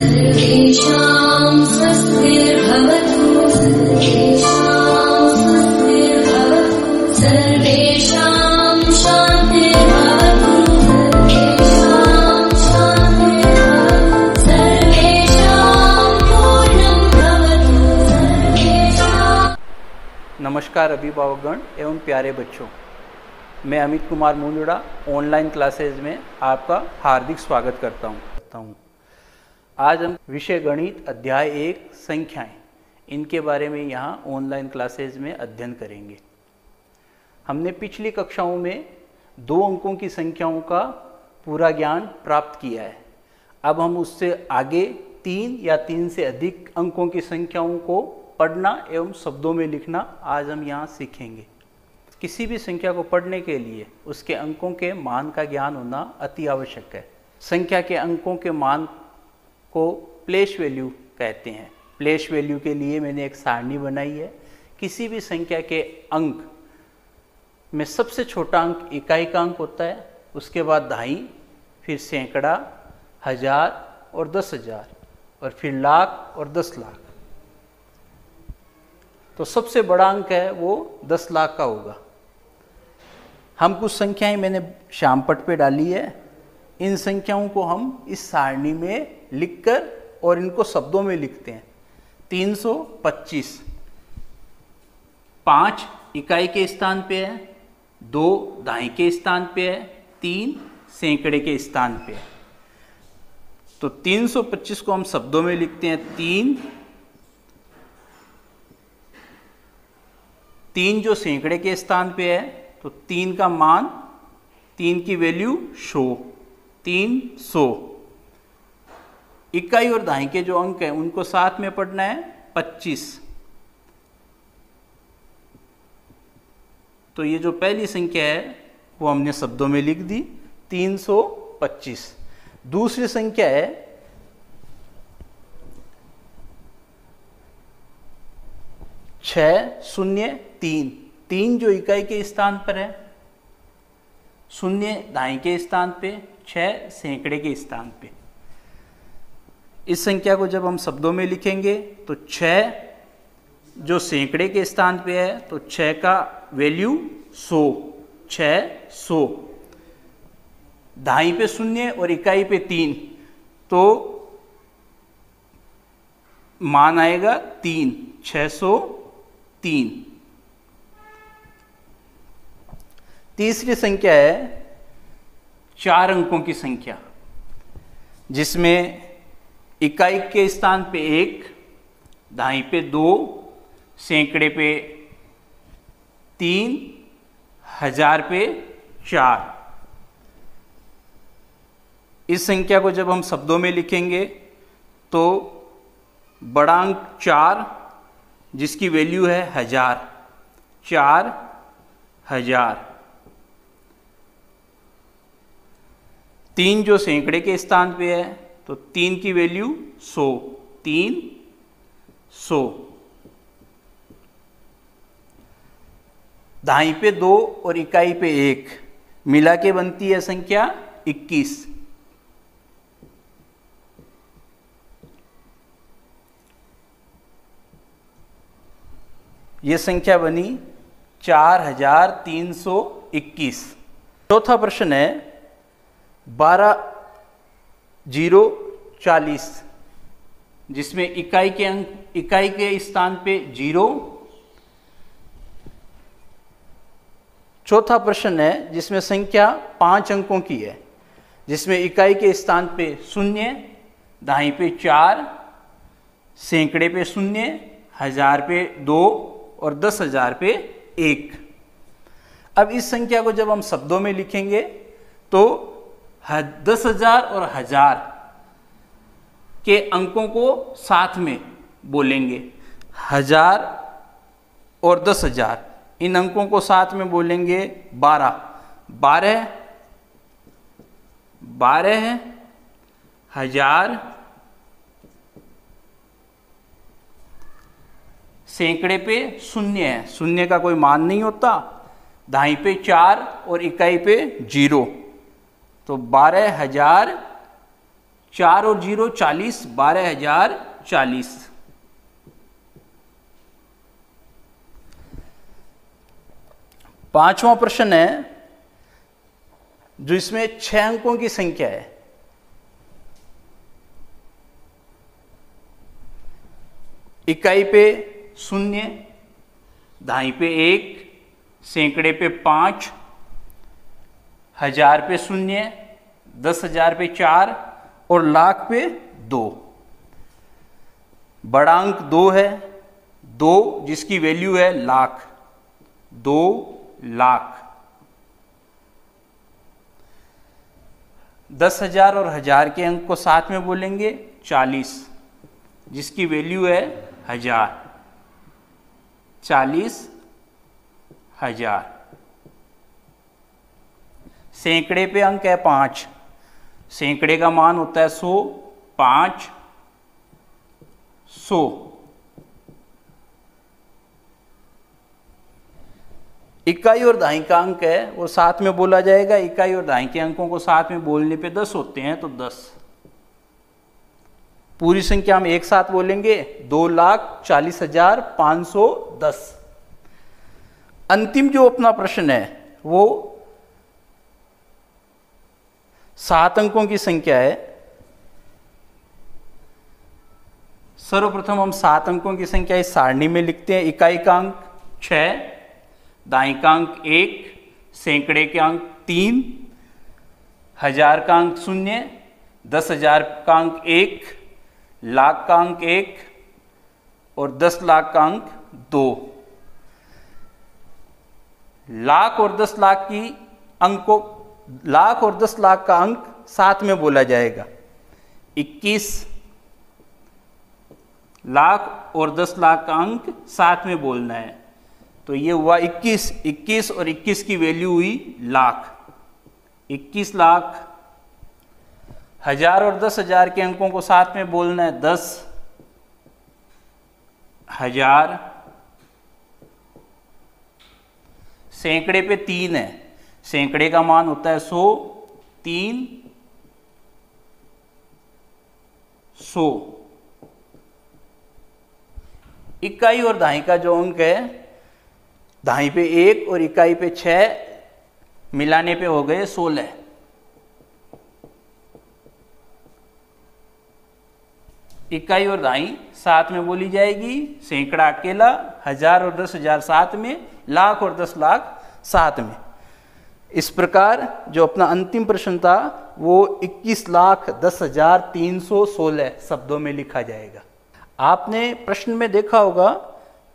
सर्वेषां स्वस्तिर्भवतु सर्वेषां शान्तिर्भवतु सर्वेषां पूर्णं भवतु नमस्कार अभिभावकगण एवं प्यारे बच्चों, मैं अमित कुमार मुंदड़ा ऑनलाइन क्लासेज में आपका हार्दिक स्वागत करता हूँ। आज हम विषय गणित अध्याय 1 संख्याएं इनके बारे में यहाँ ऑनलाइन क्लासेज में अध्ययन करेंगे। हमने पिछली कक्षाओं में 2 अंकों की संख्याओं का पूरा ज्ञान प्राप्त किया है। अब हम उससे आगे 3 या 3 से अधिक अंकों की संख्याओं को पढ़ना एवं शब्दों में लिखना आज हम यहाँ सीखेंगे। किसी भी संख्या को पढ़ने के लिए उसके अंकों के मान का ज्ञान होना अति आवश्यक है। संख्या के अंकों के मान को प्लेस वैल्यू कहते हैं। प्लेस वैल्यू के लिए मैंने एक सारणी बनाई है। किसी भी संख्या के अंक में सबसे छोटा अंक इकाई का अंक होता है, उसके बाद दहाई, फिर सैकड़ा, हजार और 10,000 और फिर लाख और 10 लाख। तो सबसे बड़ा अंक है वो 10 लाख का होगा। हम कुछ संख्याएं मैंने श्यामपट्ट पे डाली है। इन संख्याओं को हम इस सारणी में लिखकर और इनको शब्दों में लिखते हैं। 325 5 इकाई के स्थान पे है, 2 दहाई के स्थान पे है, 3 सैकड़े के स्थान पे है। तो 325 को हम शब्दों में लिखते हैं। 3 जो सैकड़े के स्थान पे है, तो 3 का मान, 3 की वैल्यू 100, 300। इकाई और दहाई के जो अंक हैं उनको साथ में पढ़ना है। 25। तो ये जो पहली संख्या है वो हमने शब्दों में लिख दी, 325। दूसरी संख्या है 603। 3 जो इकाई के स्थान पर है, 0 दहाई के स्थान पे, 6 सैकड़े के स्थान पे। इस संख्या को जब हम शब्दों में लिखेंगे तो 6 जो सैकड़े के स्थान पे है, तो 6 का वैल्यू 100, 600। दहाई पे 0 और इकाई पे 3, तो मान आएगा 3, 603। तीसरी संख्या है 4 अंकों की संख्या, जिसमें इकाई के स्थान पे 1, दहाई पे 2, सैकड़े पे 3, हजार पे 4। इस संख्या को जब हम शब्दों में लिखेंगे तो बड़ा अंक 4 जिसकी वैल्यू है 1000, 4000। 3 जो सैकड़े के स्थान पे है, तो 3 की वैल्यू 100, 300। दहाई पे 2 और इकाई पे 1 मिला के बनती है संख्या 21। ये संख्या बनी 4321। चौथा प्रश्न है 12,040, जिसमें इकाई के अंक, इकाई के स्थान पे 0। चौथा प्रश्न है जिसमें संख्या 5 अंकों की है, जिसमें इकाई के स्थान पे 0, दहाई पे 4, सैकड़े पे 0, हजार पे 2 और 10,000 पे 1। अब इस संख्या को जब हम शब्दों में लिखेंगे तो 10,000 और 1000 के अंकों को साथ में बोलेंगे। 1000 और 10,000 इन अंकों को साथ में बोलेंगे 12, 12, 12, 1000, सैकड़े पे 0 है, 0 का कोई मान नहीं होता, दहाई पे 4 और इकाई पे 0, तो 12,000 4 और 0 40, 12,040। पांचवा प्रश्न है जो इसमें 6 अंकों की संख्या है। इकाई पे 0, दहाई पे 1, सैकड़े पे 5, हजार पे 0, 10,000 पे 4 और लाख पे 2। बड़ा अंक 2 है, 2 जिसकी वैल्यू है लाख, 2 लाख। 10,000 और हजार के अंक को साथ में बोलेंगे 40, जिसकी वैल्यू है 1000, 40,000। सैकड़े पे अंक है 5, सैकड़े का मान होता है 100, 500। इकाई और दहाई का अंक है वो साथ में बोला जाएगा। इकाई और दहाई के अंकों को साथ में बोलने पे 10 होते हैं, तो 10। पूरी संख्या हम एक साथ बोलेंगे 2,40,510। अंतिम जो अपना प्रश्न है वो 7 अंकों की संख्या है। सर्वप्रथम हम 7 अंकों की संख्या इस सारणी में लिखते हैं। इकाई का अंक 6, दहाई का अंक 1, सैकड़े के अंक 3, हजार का अंक 0, 10,000 का अंक 1, लाख का अंक 1 और 10 लाख का अंक 2। लाख और 10 लाख की अंक को, लाख और 10 लाख का अंक साथ में बोला जाएगा। 21 लाख और 10 लाख का अंक साथ में बोलना है, तो ये हुआ 21। 21 और 21 की वैल्यू हुई लाख, 21 लाख। हजार और 10,000 के अंकों को साथ में बोलना है 10,000। सैकड़े पे 3 है, सैकड़े का मान होता है 100, 300। इकाई और दहाई का जो अंक है, दहाई पे 1 और इकाई पे 6 मिलाने पे हो गए 16। इकाई और दहाई साथ में बोली जाएगी, सैकड़ा अकेला, हजार और 10,000 साथ में, लाख और 10 लाख साथ में। इस प्रकार जो अपना अंतिम प्रश्न था वो 21,10,316 शब्दों में लिखा जाएगा। आपने प्रश्न में देखा होगा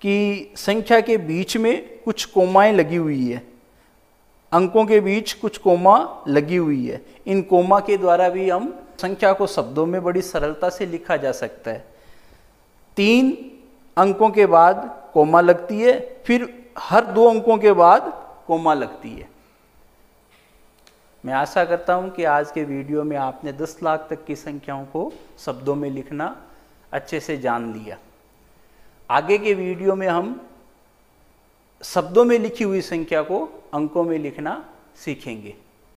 कि संख्या के बीच में कुछ कोमाएं लगी हुई है, अंकों के बीच कुछ कोमा लगी हुई है। इन कोमा के द्वारा भी हम संख्या को शब्दों में बड़ी सरलता से लिखा जा सकता है। 3 अंकों के बाद कोमा लगती है, फिर हर 2 अंकों के बाद कोमा लगती है। मैं आशा करता हूं कि आज के वीडियो में आपने 10 लाख तक की संख्याओं को शब्दों में लिखना अच्छे से जान लिया। आगे के वीडियो में हम शब्दों में लिखी हुई संख्या को अंकों में लिखना सीखेंगे।